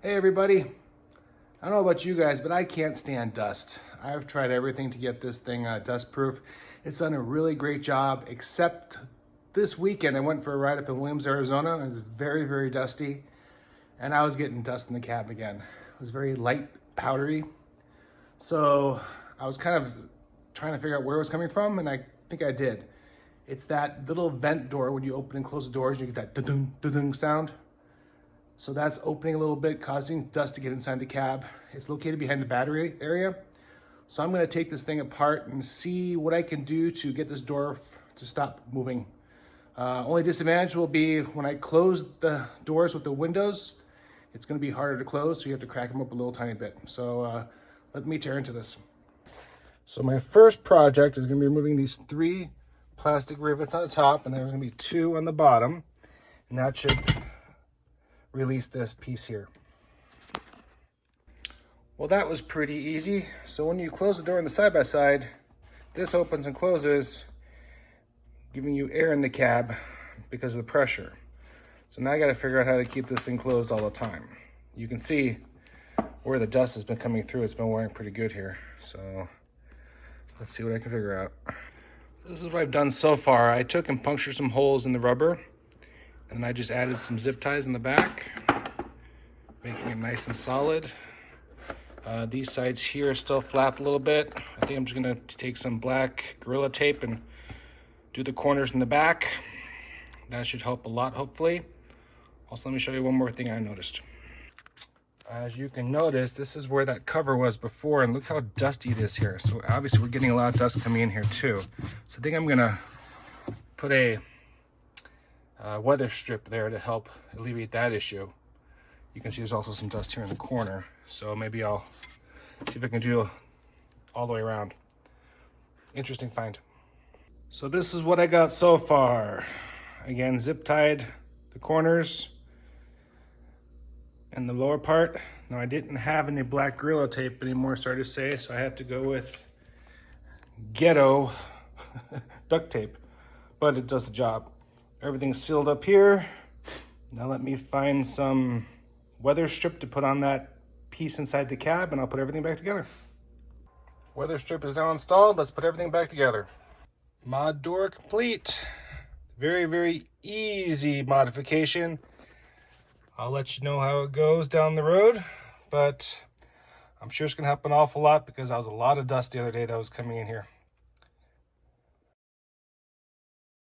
Hey everybody, I don't know about you guys, but I can't stand dust. I've tried everything to get this thing dust proof. It's done a really great job, except this weekend I went for a ride up in Williams, Arizona, and it was very, very dusty, and I was getting dust in the cab again. It was very light, powdery. So I was kind of trying to figure out where it was coming from, and I think I did. It's that little vent door when you open and close the doors, you get that da-dung, da-dung sound. So that's opening a little bit, causing dust to get inside the cab. It's located behind the battery area. So I'm gonna take this thing apart and see what I can do to get this door to stop moving. Only disadvantage will be when I close the doors with the windows, it's gonna be harder to close, so you have to crack them up a little tiny bit. So let me tear into this. So my first project is gonna be removing these 3 plastic rivets on the top, and there's gonna be 2 on the bottom, and that should release this piece here. Well, that was pretty easy. So when you close the door on the side-by-side, this opens and closes, giving you air in the cab because of the pressure. So now I got to figure out how to keep this thing closed all the time. You can see where the dust has been coming through. It's been wearing pretty good here. So let's see what I can figure out. This is what I've done so far. I took and punctured some holes in the rubber, and I just added some zip ties in the back, making it nice and solid. These sides here still flap a little bit. I think I'm just gonna take some black Gorilla tape and do the corners in the back. That should help a lot, hopefully. Also, let me show you one more thing I noticed. As you can notice, this is where that cover was before, and look how dusty it is here. So obviously we're getting a lot of dust coming in here too. So I think I'm gonna put a weather strip there to help alleviate that issue. You can see there's also some dust here in the corner, so maybe I'll see if I can do all the way around. Interesting find. So this is what I got so far. Again, zip tied the corners and the lower part. Now I didn't have any black Gorilla tape anymore, sorry to say, so I have to go with ghetto duct tape, but it does the job. Everything's sealed up here. Now let me find some weather strip to put on that piece inside the cab, and I'll put everything back together. Weather strip is now installed. Let's put everything back together. Mod door complete. Very, very easy modification. I'll let you know how it goes down the road, but I'm sure it's gonna help an awful lot because there was a lot of dust the other day that was coming in here.